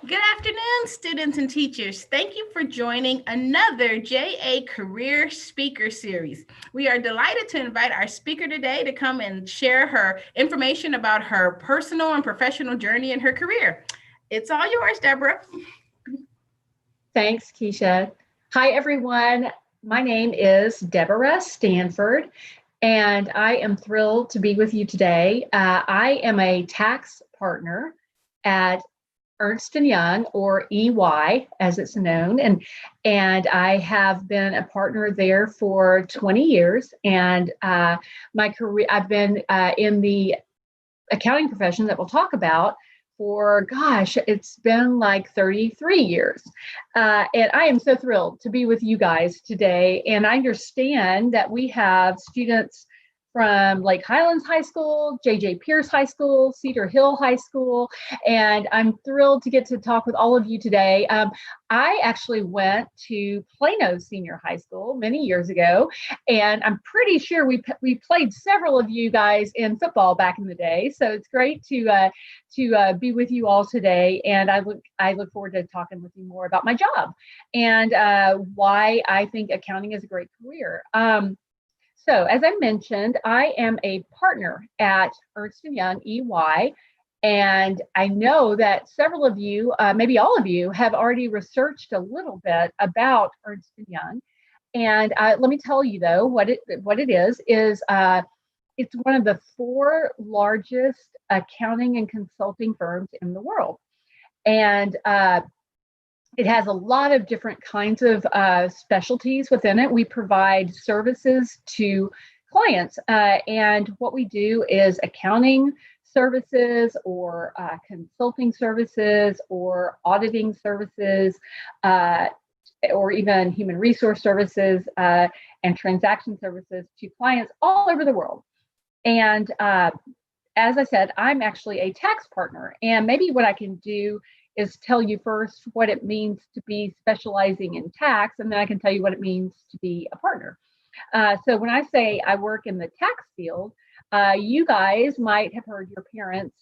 Good afternoon, students and teachers. Thank you for joining another JA Career Speaker Series. We are delighted to invite our speaker today to come and share her information about her personal and professional journey in her career. It's all yours, Deborah. Thanks, Keisha. Hi, everyone. My name is Deborah Stanford, and I am thrilled to be with you today. I am a tax partner at Ernst & Young, or EY as it's known, and I have been a partner there for 20 years. And my career, I've been in the accounting profession that we'll talk about for, gosh, it's been like 33 years. And I am so thrilled to be with you guys today. And I understand that we have students from Lake Highlands High School, J.J. Pierce High School, Cedar Hill High School, and I'm thrilled to get to talk with all of you today. I actually went to Plano Senior High School many years ago, and I'm pretty sure we played several of you guys in football back in the day. So it's great to be with you all today, and I look forward to talking with you more about my job and why I think accounting is a great career. So as I mentioned, I am a partner at Ernst & Young EY, and I know that several of you, maybe all of you, have already researched a little bit about Ernst & Young. And let me tell you, though, what it is it's one of the 4 largest accounting and consulting firms in the world. And it has a lot of different kinds of specialties within it. We provide services to clients, and what we do is accounting services or consulting services or auditing services or even human resource services and transaction services to clients all over the world. And as I said, I'm actually a tax partner, and maybe what I can do is tell you first what it means to be specializing in tax, and then I can tell you what it means to be a partner. So when I say I work in the tax field, you guys might have heard your parents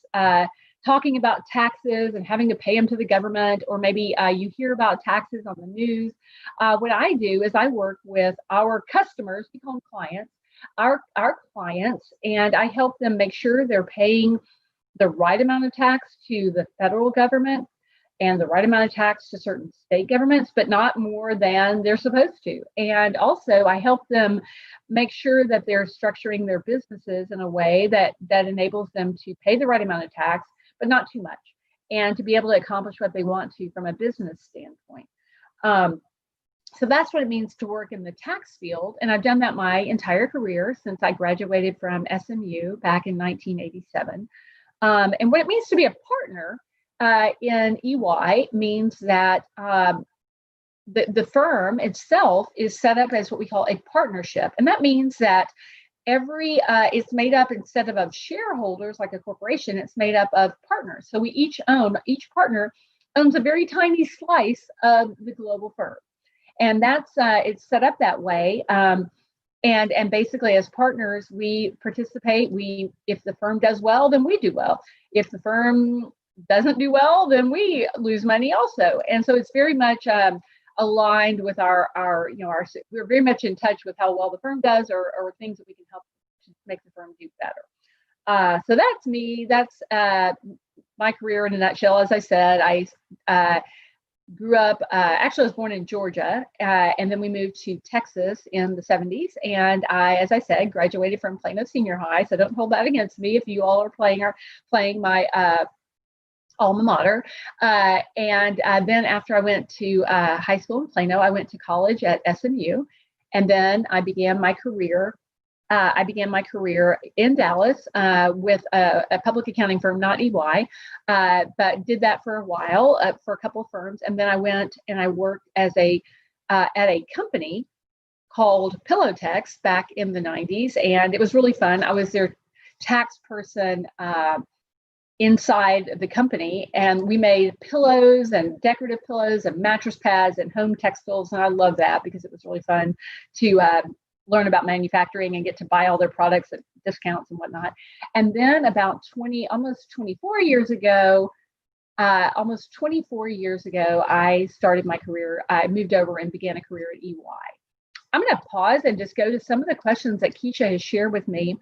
talking about taxes and having to pay them to the government, or maybe you hear about taxes on the news. What I do is I work with our customers, we call them clients, our clients, and I help them make sure they're paying the right amount of tax to the federal government and the right amount of tax to certain state governments, but not more than they're supposed to. And also I help them make sure that they're structuring their businesses in a way that enables them to pay the right amount of tax, but not too much, and to be able to accomplish what they want to from a business standpoint. So that's what it means to work in the tax field. And I've done that my entire career since I graduated from SMU back in 1987. And what it means to be a partner in EY means that the firm itself is set up as what we call a partnership. And that means that it's made up, instead of shareholders like a corporation, it's made up of partners. So each partner owns a very tiny slice of the global firm. And that's it's set up that way. And basically, as partners, we participate. If the firm does well, then we do well. If the firm doesn't do well, then we lose money also. And so it's very much aligned with we're very much in touch with how well the firm does, or things that we can help to make the firm do better. So that's me. That's my career in a nutshell. As I said, I grew up, actually I was born in Georgia, and then we moved to Texas in the 70s. And I, as I said, graduated from Plano Senior High. So don't hold that against me if you all are playing my alma mater. And then after I went to high school in Plano, I went to college at SMU. And then I began my career in Dallas with a public accounting firm, not EY, but did that for a while for a couple of firms. And then I went and I worked as at a company called Pillowtex back in the 90s. And it was really fun. I was their tax person inside the company, and we made pillows and decorative pillows and mattress pads and home textiles. And I love that because it was really fun to learn about manufacturing and get to buy all their products at discounts and whatnot. And then about almost 24 years ago, almost 24 years ago, I started my career. I moved over and began a career at EY. I'm going to pause and just go to some of the questions that Keisha has shared with me.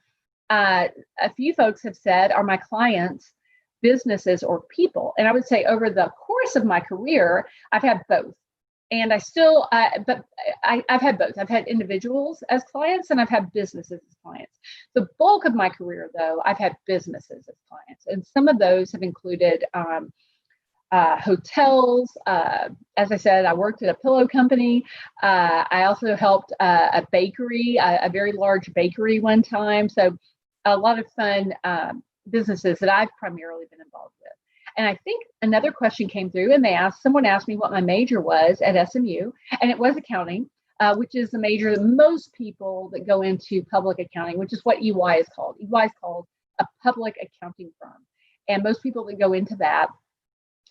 A few folks have said, are my clients businesses or people? And I would say over the course of my career, I've had both. And I've had both. I've had individuals as clients and I've had businesses as clients. The bulk of my career, though, I've had businesses as clients. And some of those have included hotels. As I said, I worked at a pillow company. I also helped a bakery, a very large bakery one time. So a lot of fun businesses that I've primarily been involved with. And I think another question came through and someone asked me what my major was at SMU, and it was accounting, which is the major that most people that go into public accounting, which is what EY is called. EY is called a public accounting firm. And most people that go into that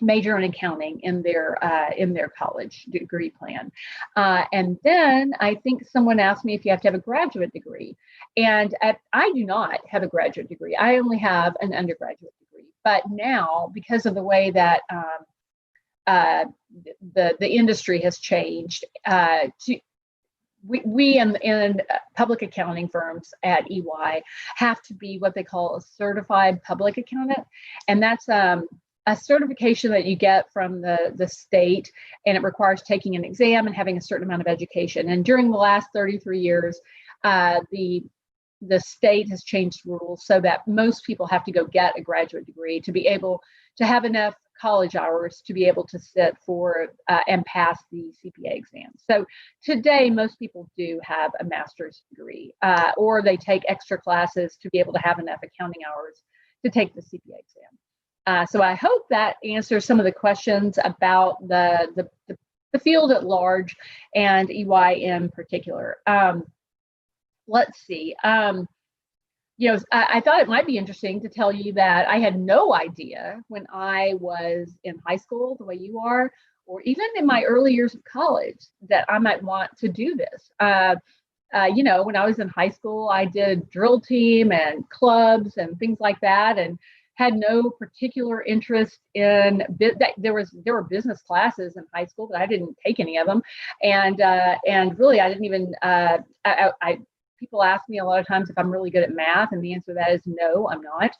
major in accounting in their college degree plan. And then I think someone asked me if you have to have a graduate degree. And I do not have a graduate degree. I only have an undergraduate degree. But now, because of the way that the industry has changed, we in public accounting firms at EY have to be what they call a certified public accountant. And that's a certification that you get from the state, and it requires taking an exam and having a certain amount of education. And during the last 33 years, the state has changed rules so that most people have to go get a graduate degree to be able to have enough college hours to be able to sit for and pass the CPA exam. So today, most people do have a master's degree, or they take extra classes to be able to have enough accounting hours to take the CPA exam. So I hope that answers some of the questions about the field at large and EY in particular. Let's see. I thought it might be interesting to tell you that I had no idea when I was in high school, the way you are, or even in my early years of college, that I might want to do this. When I was in high school, I did drill team and clubs and things like that, and had no particular interest in there were business classes in high school, but I didn't take any of them, and really I didn't even people ask me a lot of times if I'm really good at math, and the answer to that is no, I'm not.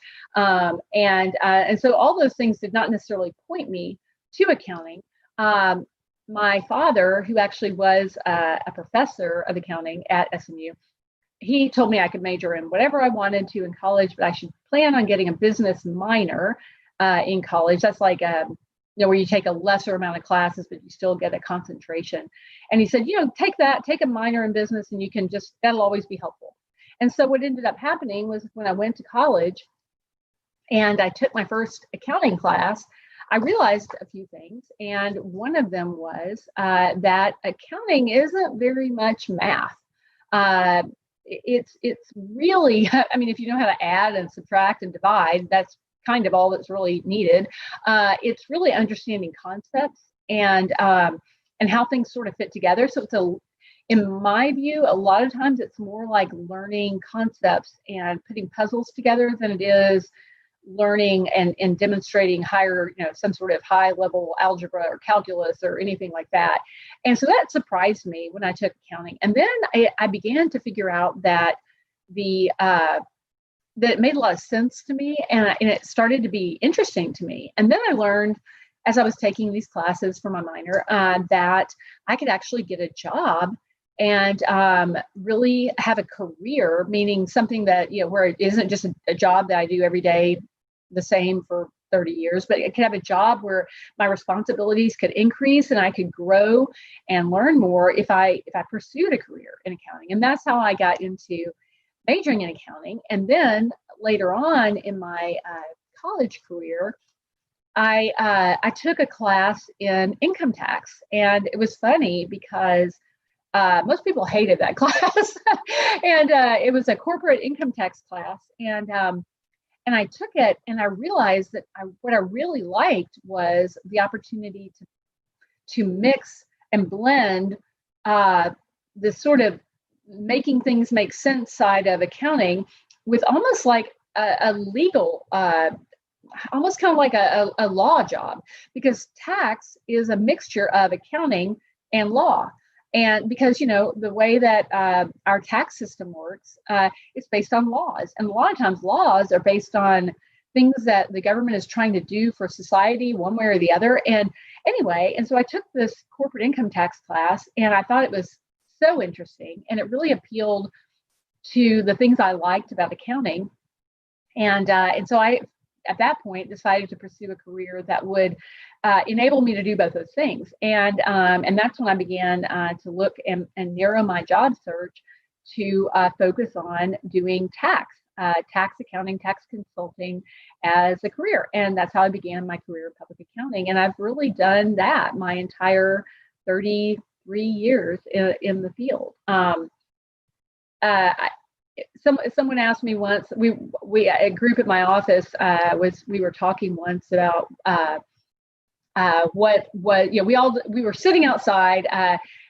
And so all those things did not necessarily point me to accounting. My father, who actually was a professor of accounting at SMU, he told me I could major in whatever I wanted to in college, but I should plan on getting a business minor in college. That's like where you take a lesser amount of classes, but you still get a concentration. And he said, take a minor in business, and that'll always be helpful. And so what ended up happening was when I went to college and I took my first accounting class, I realized a few things. And one of them was that accounting isn't very much math. It's really, if you know how to add and subtract and divide, that's kind of all that's really needed. It's really understanding concepts and how things sort of fit together. So in my view, a lot of times it's more like learning concepts and putting puzzles together than it is learning and demonstrating higher, some sort of high level algebra or calculus or anything like that. And so that surprised me when I took accounting. And then I began to figure out that that it made a lot of sense to me, and it started to be interesting to me. And then I learned, as I was taking these classes for my minor, that I could actually get a job and really have a career, meaning something that, where it isn't just a job that I do every day the same for 30 years, but I could have a job where my responsibilities could increase and I could grow and learn more if I pursued a career in accounting. And that's how I got into majoring in accounting. And then later on in my college career, I took a class in income tax. And it was funny because most people hated that class. And it was a corporate income tax class. And I took it, and I realized that what I really liked was the opportunity to mix and blend the sort of making things make sense side of accounting with almost like a legal almost kind of like a law job, because tax is a mixture of accounting and law. And because, the way that our tax system works, it's based on laws. And a lot of times laws are based on things that the government is trying to do for society one way or the other. And anyway, and so I took this corporate income tax class, and I thought it was so interesting. And it really appealed to the things I liked about accounting. And so I, at that point, decided to pursue a career that would enable me to do both those things. And that's when I began to look and narrow my job search to focus on doing tax accounting, tax consulting as a career. And that's how I began my career in public accounting. And I've really done that my entire 33 years in the field. Someone asked me once, a group at my office we were talking once about we were sitting outside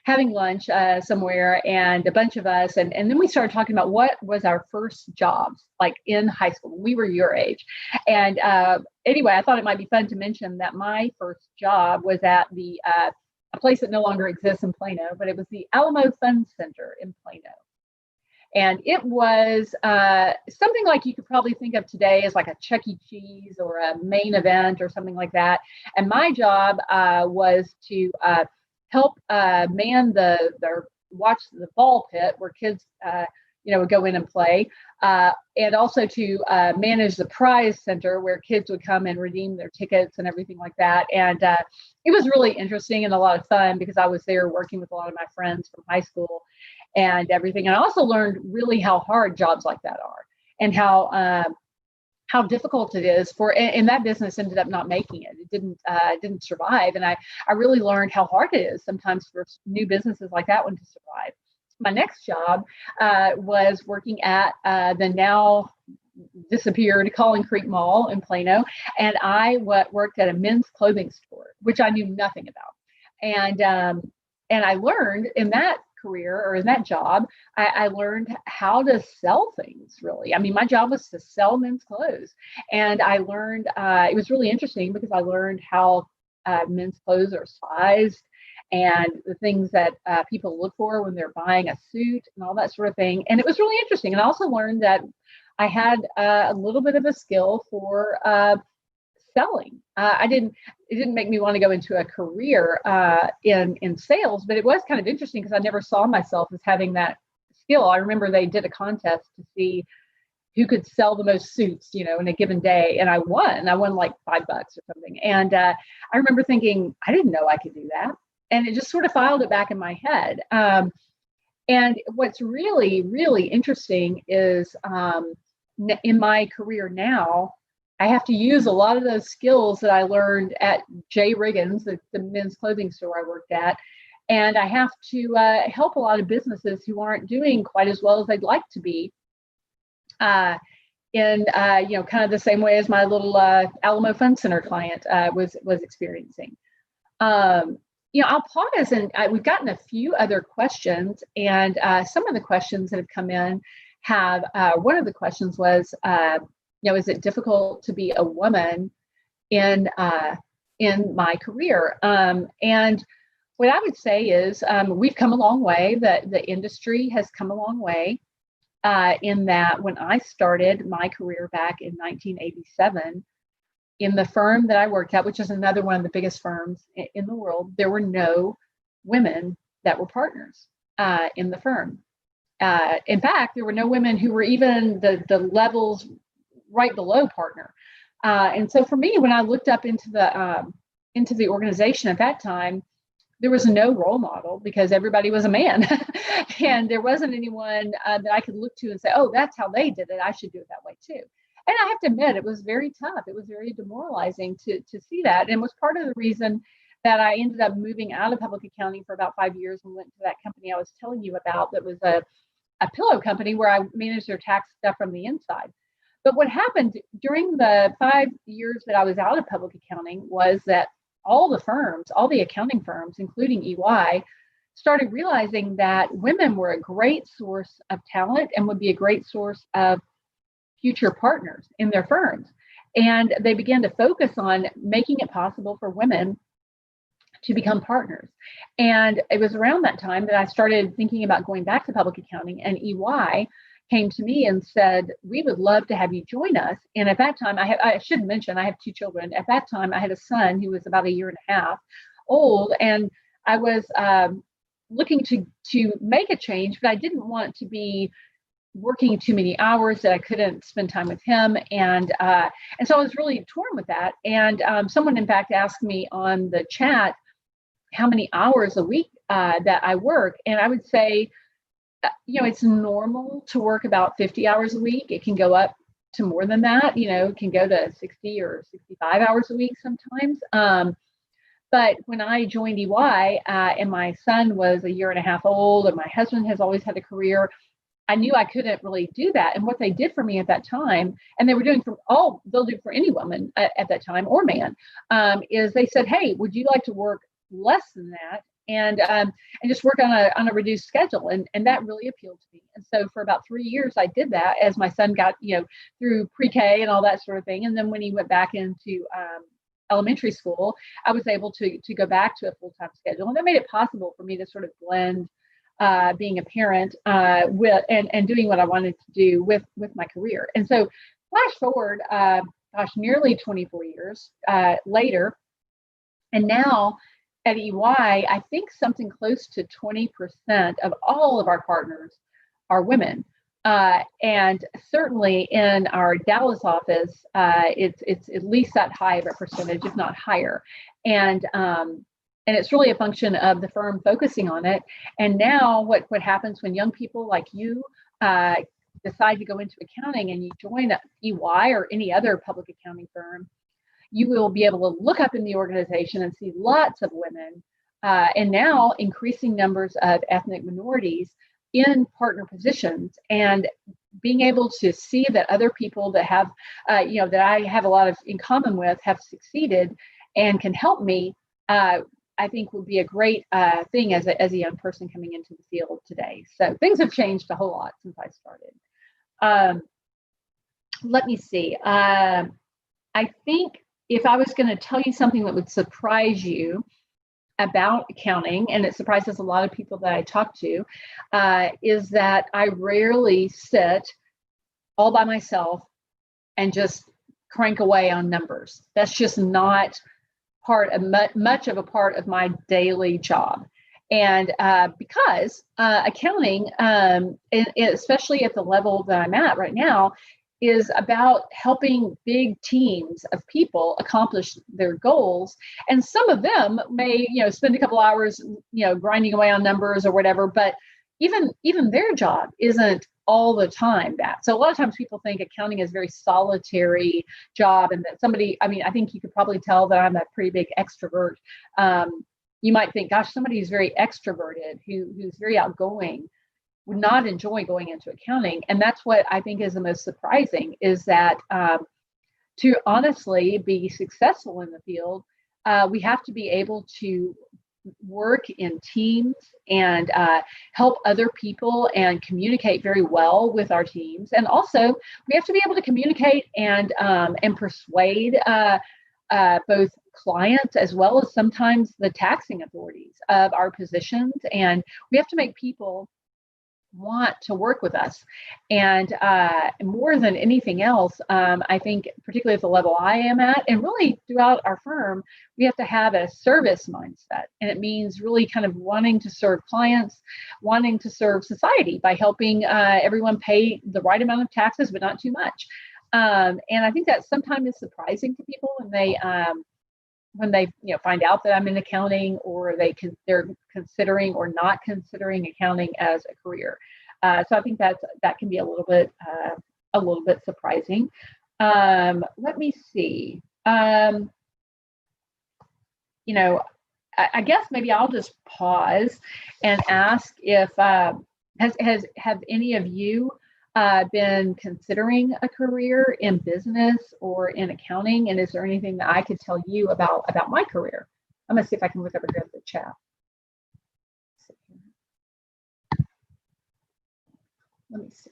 having lunch somewhere, and a bunch of us, and then we started talking about what was our first jobs like in high school when we were your age. And anyway, I thought it might be fun to mention that my first job was at a place that no longer exists in Plano, but it was the Alamo Fun Center in Plano. And it was something like you could probably think of today as like a Chuck E. Cheese or a Main Event or something like that. And my job was to help man watch the ball pit where kids, would go in and play, and also to manage the prize center where kids would come and redeem their tickets and everything like that. And it was really interesting and a lot of fun because I was there working with a lot of my friends from high school and everything. And I also learned really how hard jobs like that are, and how difficult it is and that business ended up not making it. It didn't survive. And I really learned how hard it is sometimes for new businesses like that one to survive. My next job was working at the now disappeared Calling Creek Mall in Plano. And I worked at a men's clothing store, which I knew nothing about. And I learned in that career, or in that job, I learned how to sell things, really. I mean, my job was to sell men's clothes. And I learned, it was really interesting because I learned how men's clothes are sized and the things that people look for when they're buying a suit and all that sort of thing. And it was really interesting. And I also learned that I had a little bit of a skill for selling. It didn't make me want to go into a career in sales, but it was kind of interesting because I never saw myself as having that skill. I remember they did a contest to see who could sell the most suits, in a given day. And I won like $5 or something. And I remember thinking, I didn't know I could do that. And it just sort of filed it back in my head. And what's really, really interesting is in my career now, I have to use a lot of those skills that I learned at J. Riggins, the men's clothing store I worked at. And I have to help a lot of businesses who aren't doing quite as well as they'd like to be in kind of the same way as my little Alamo Fun Center client was experiencing. I'll pause, and we've gotten a few other questions, and some of the questions that have come in have, one of the questions was, is it difficult to be a woman in my career? And what I would say is we've come a long way. The industry has come a long way in that when I started my career back in 1987, in the firm that I worked at, which is another one of the biggest firms in the world, there were no women that were partners in the firm. In fact, there were no women who were even the levels right below partner. And so for me, when I looked up into the organization at that time, there was no role model because everybody was a man. And there wasn't anyone that I could look to and say, oh, that's how they did it, I should do it that way too. And I have to admit, it was very tough. It was very demoralizing to see that. And it was part of the reason that I ended up moving out of public accounting for about 5 years and went to that company I was telling you about that was a pillow company where I managed their tax stuff from the inside. But what happened during the 5 years that I was out of public accounting was that all the accounting firms, including EY, started realizing that women were a great source of talent and would be a great source of future partners in their firms. And they began to focus on making it possible for women to become partners. And it was around that time that I started thinking about going back to public accounting, and EY came to me and said, we would love to have you join us. And at that time, I should mention, I have 2 children. At that time, I had a son who was about a year and a half old, and I was looking to make a change, but I didn't want to be working too many hours that I couldn't spend time with him. And so I was really torn with that. And someone, in fact, asked me on the chat how many hours a week that I work. And I would say, it's normal to work about 50 hours a week. It can go up to more than that, it can go to 60 or 65 hours a week sometimes. But when I joined EY and my son was a year and a half old, and my husband has always had a career, I knew I couldn't really do that. And what they did for me at that time, and they were doing they'll do for any woman at that time or man, is they said, hey, would you like to work less than that and just work on a reduced schedule? And that really appealed to me. And so for about 3 years, I did that as my son got, through pre-K and all that sort of thing. And then when he went back into elementary school, I was able to go back to a full-time schedule. And that made it possible for me to sort of blend being a parent with and doing what I wanted to do with my career. And so flash forward, nearly 24 years later, and now at EY, I think something close to 20% of all of our partners are women. And certainly in our Dallas office, it's at least that high of a percentage, if not higher. And it's really a function of the firm focusing on it. And now what happens when young people like you decide to go into accounting and you join EY or any other public accounting firm, you will be able to look up in the organization and see lots of women and now increasing numbers of ethnic minorities in partner positions, and being able to see that other people that have, that I have a lot of in common with have succeeded and can help me, I think would be a great thing as a young person coming into the field today. So things have changed a whole lot since I started. Let me see. I think if I was going to tell you something that would surprise you about accounting, and it surprises a lot of people that I talk to, is that I rarely sit all by myself and just crank away on numbers. That's just not much of a part of my daily job. And because accounting, especially at the level that I'm at right now, is about helping big teams of people accomplish their goals. And some of them may, spend a couple hours, grinding away on numbers or whatever, but even their job isn't all the time that. So a lot of times people think accounting is a very solitary job, and that I think you could probably tell that I'm a pretty big extrovert. You might think, gosh, somebody who's very extroverted, who's very outgoing, would not enjoy going into accounting. And that's what I think is the most surprising, is that to honestly be successful in the field, we have to be able to work in teams and help other people and communicate very well with our teams. And also we have to be able to communicate and persuade both clients as well as sometimes the taxing authorities of our positions. And we have to make people want to work with us. And more than anything else, I think particularly at the level I am at, and really throughout our firm, we have to have a service mindset. And it means really kind of wanting to serve clients, wanting to serve society by helping everyone pay the right amount of taxes, but not too much. And I think that sometimes is surprising to people when they find out that I'm in accounting, or they're considering or not considering accounting as a career. So I think that can be a little bit surprising. Let me see. I guess maybe I'll just pause and ask if have any of you been considering a career in business or in accounting? And is there anything that I could tell you about my career? I'm going to see if I can look over here at the chat. Let me see.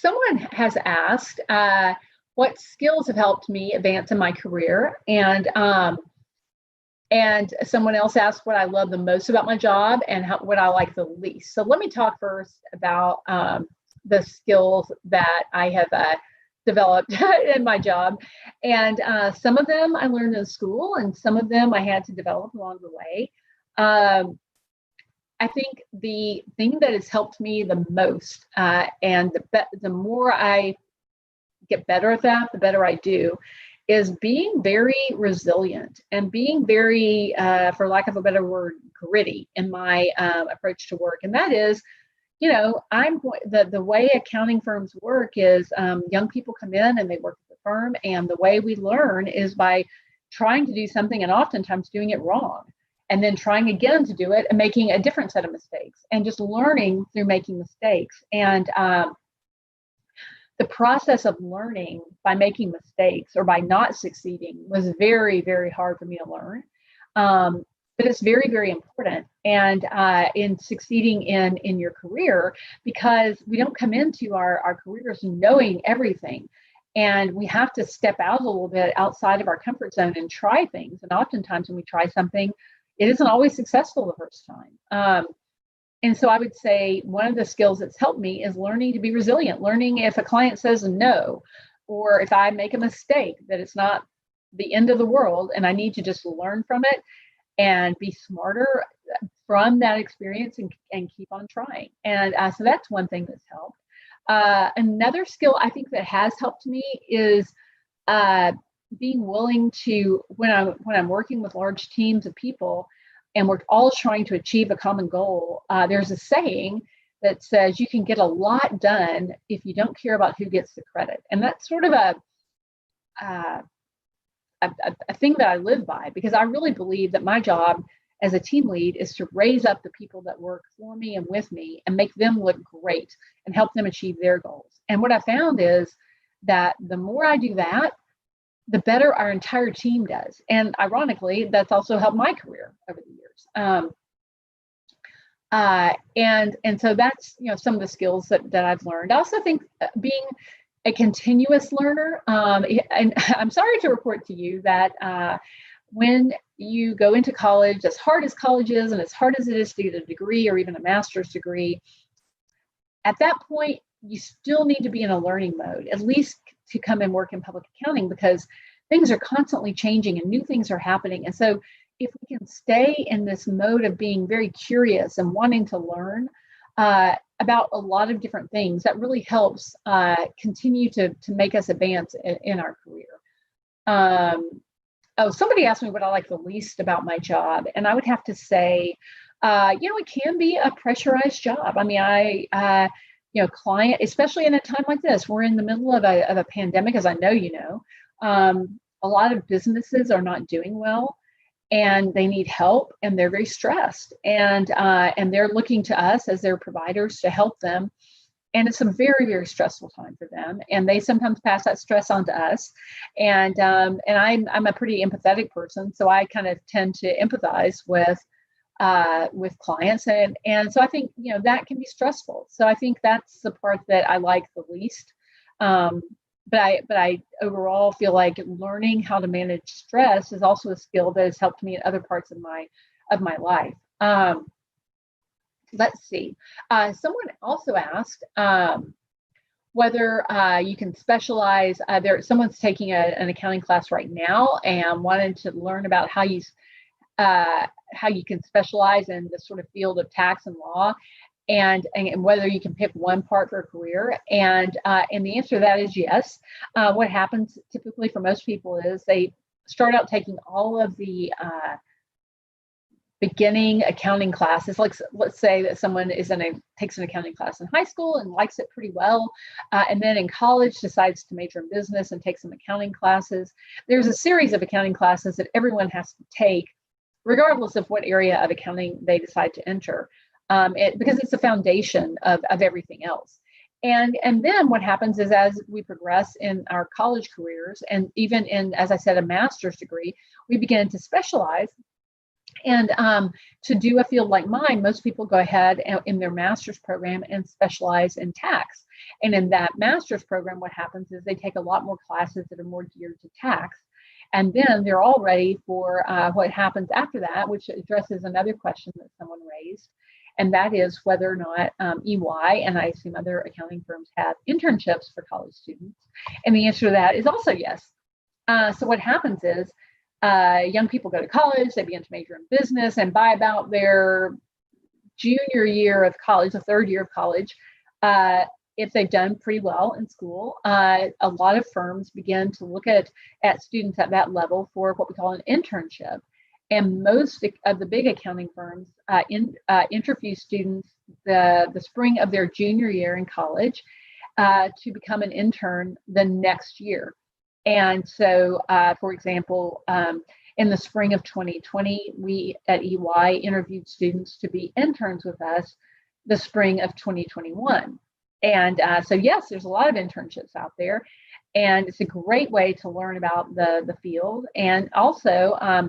someone has asked what skills have helped me advance in my career, and someone else asked what I love the most about my job and what I like the least. So let me talk first about the skills that I have developed in my job. And some of them I learned in school, and some of them I had to develop along the way. I think the thing that has helped me the most, and the more I get better at that, the better I do, is being very resilient and being very, for lack of a better word, gritty in my approach to work. And that is, the way accounting firms work is young people come in and they work at the firm, and the way we learn is by trying to do something and oftentimes doing it wrong, and then trying again to do it and making a different set of mistakes, and just learning through making mistakes. And the process of learning by making mistakes or by not succeeding was very, very hard for me to learn. But it's very, very important. And in succeeding in your career, because we don't come into our careers knowing everything. And we have to step out a little bit outside of our comfort zone and try things. And oftentimes when we try something, it isn't always successful the first time. And so I would say one of the skills that's helped me is learning to be resilient, learning if a client says no, or if I make a mistake, that it's not the end of the world, and I need to just learn from it and be smarter from that experience and keep on trying. And so that's one thing that's helped. Another skill I think that has helped me is being willing to, when I'm working with large teams of people, and we're all trying to achieve a common goal, there's a saying that says you can get a lot done if you don't care about who gets the credit. And that's sort of a thing that I live by, because I really believe that my job as a team lead is to raise up the people that work for me and with me and make them look great and help them achieve their goals. And what I found is that the more I do that, the better our entire team does. And ironically, that's also helped my career over the years. And so that's, some of the skills that I've learned. I also think being a continuous learner, and I'm sorry to report to you that when you go into college, as hard as college is, and as hard as it is to get a degree or even a master's degree, at that point, you still need to be in a learning mode, at least to come and work in public accounting, because things are constantly changing and new things are happening. And so if we can stay in this mode of being very curious and wanting to learn about a lot of different things, that really helps continue to make us advance in our career. Somebody asked me what I like the least about my job, and I would have to say, it can be a pressurized job. I mean, client, especially in a time like this, we're in the middle of a pandemic, as I know you know. A lot of businesses are not doing well, and they need help, and they're very stressed, and they're looking to us as their providers to help them. And it's a very, very stressful time for them, and they sometimes pass that stress on to us. And I'm a pretty empathetic person, so I kind of tend to empathize with clients, and so I think that can be stressful. So I think that's the part that I like the least. But I overall feel like learning how to manage stress is also a skill that has helped me in other parts of my life. Let's see. Someone also asked whether you can specialize. Someone's taking an accounting class right now and wanted to learn about how you can specialize in the sort of field of tax and law, and whether you can pick one part for a career. And the answer to that is yes. What happens typically for most people is they start out taking all of the beginning accounting classes. Like, let's say that someone takes an accounting class in high school and likes it pretty well, and then in college decides to major in business and take some accounting classes. There's a series of accounting classes that everyone has to take, regardless of what area of accounting they decide to enter, because it's the foundation of everything else. And then what happens is, as we progress in our college careers, and even in, as I said, a master's degree, we begin to specialize. And to do a field like mine, most people go ahead in their master's program and specialize in tax. And in that master's program, what happens is they take a lot more classes that are more geared to tax. And then they're all ready for what happens after that, which addresses another question that someone raised. And that is whether or not EY and I assume other accounting firms have internships for college students. And the answer to that is also yes. So what happens is young people go to college, they begin to major in business, and by about their junior year of college, the third year of college, if they've done pretty well in school, a lot of firms begin to look at students at that level for what we call an internship. And most of the big accounting firms interview students the spring of their junior year in college to become an intern the next year. And so, for example, in the spring of 2020, we at EY interviewed students to be interns with us the spring of 2021. And so, yes, there's a lot of internships out there, and it's a great way to learn about the field. And also,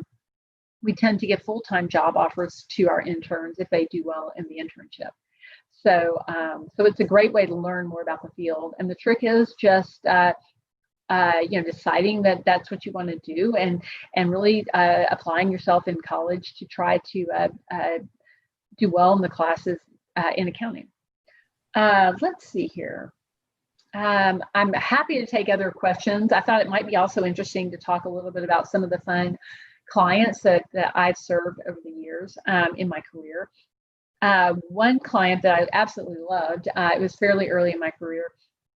we tend to give full-time job offers to our interns if they do well in the internship. So, so it's a great way to learn more about the field. And the trick is just deciding that that's what you want to do, and really applying yourself in college to try to do well in the classes in accounting. Let's see here. I'm happy to take other questions. I thought it might be also interesting to talk a little bit about some of the fun clients that I've served over the years in my career. One client that I absolutely loved, it was fairly early in my career,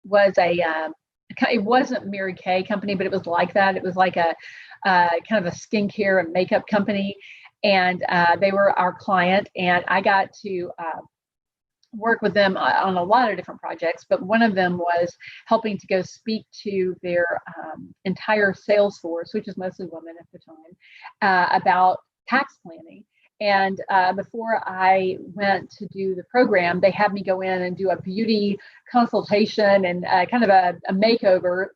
was it wasn't Mary Kay company, but it was like that. It was like a kind of a skincare and makeup company. And they were our client, and I got to work with them on a lot of different projects, but one of them was helping to go speak to their entire sales force, which is mostly women at the time, about tax planning. And before I went to do the program, they had me go in and do a beauty consultation and kind of a makeover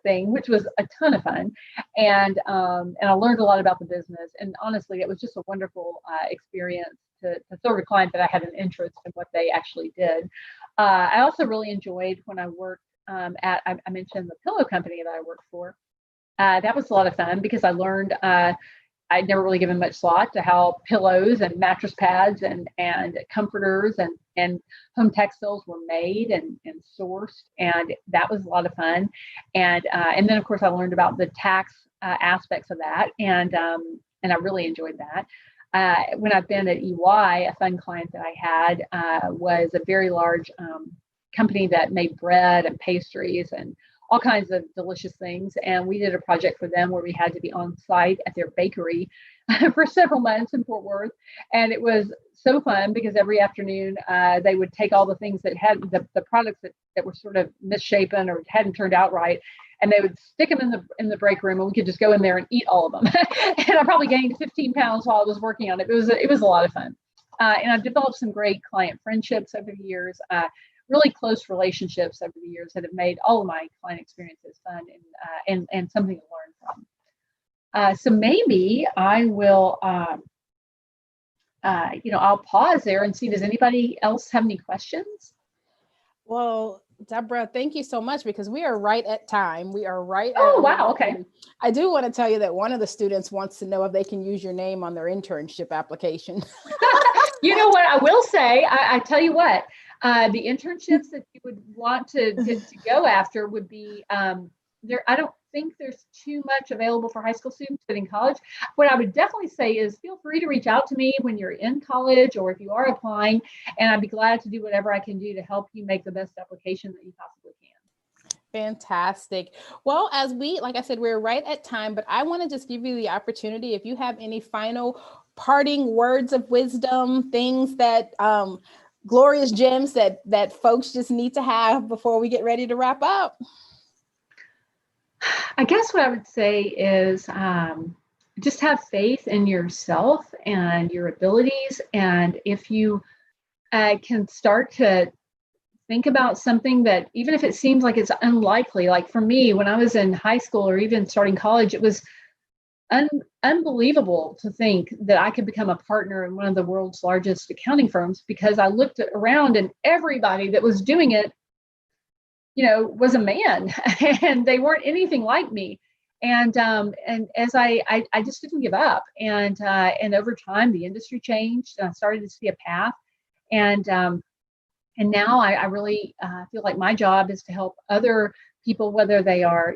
thing, which was a ton of fun. And I learned a lot about the business. And honestly, it was just a wonderful experience to serve a client that I had an interest in what they actually did. I also really enjoyed when I worked I mentioned the pillow company that I worked for. That was a lot of fun because I learned I'd never really given much thought to how pillows and mattress pads and comforters and home textiles were made and sourced, and that was a lot of fun. And then of course I learned about the tax aspects of that, and I really enjoyed that. When I've been at EY, a fun client that I had was a very large company that made bread and pastries and all kinds of delicious things. And we did a project for them where we had to be on site at their bakery for several months in Fort Worth. And it was so fun because every afternoon they would take all the things that had the products that were sort of misshapen or hadn't turned out right, and they would stick them in the break room, and we could just go in there and eat all of them. And I probably gained 15 pounds while I was working on it. It was a lot of fun. And I've developed some great client friendships over the years. Really close relationships over the years that have made all of my client experiences fun and something to learn from. So maybe I will, I'll pause there and see, does anybody else have any questions? Well, Deborah, thank you so much, because we are right at time. We are right. Oh, wow. Okay. I do want to tell you that one of the students wants to know if they can use your name on their internship application. You know what I will say? I tell you what, the internships that you would want to go after would be there. I don't think there's too much available for high school students, but in college, what I would definitely say is feel free to reach out to me when you're in college or if you are applying, and I'd be glad to do whatever I can do to help you make the best application that you possibly can. Fantastic. Well, like I said, we're right at time, but I want to just give you the opportunity, if you have any final parting words of wisdom, things that glorious gems that folks just need to have before we get ready to wrap up. I guess what I would say is just have faith in yourself and your abilities. And if you can start to think about something that, even if it seems like it's unlikely, like for me, when I was in high school or even starting college, it was unbelievable to think that I could become a partner in one of the world's largest accounting firms, because I looked around and everybody that was doing it, was a man and they weren't anything like me. And as I just didn't give up. And over time, the industry changed and I started to see a path. And now I really feel like my job is to help other people, whether they are,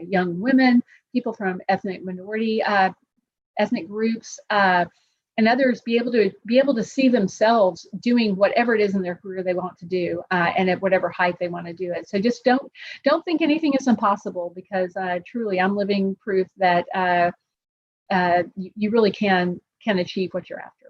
young women, people from ethnic minority, ethnic groups, and others be able to see themselves doing whatever it is in their career they want to do, and at whatever height they want to do it. So just don't think anything is impossible, because truly I'm living proof that you really can achieve what you're after.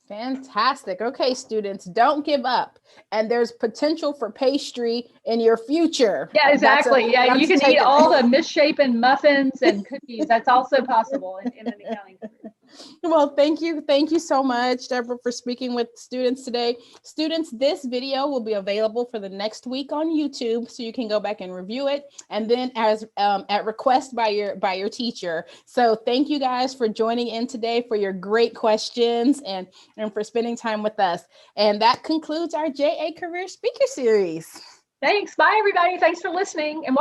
Fantastic. Okay, students, don't give up. And there's potential for pastry in your future. Yeah, exactly. You can eat all the misshapen muffins and cookies. That's also possible in an accounting career. Well, thank you. Thank you so much, Deborah, for speaking with students today. Students, this video will be available for the next week on YouTube, so you can go back and review it, and then as at request by your teacher. So thank you guys for joining in today, for your great questions, and for spending time with us. And that concludes our JA Career Speaker Series. Thanks. Bye, everybody. Thanks for listening. And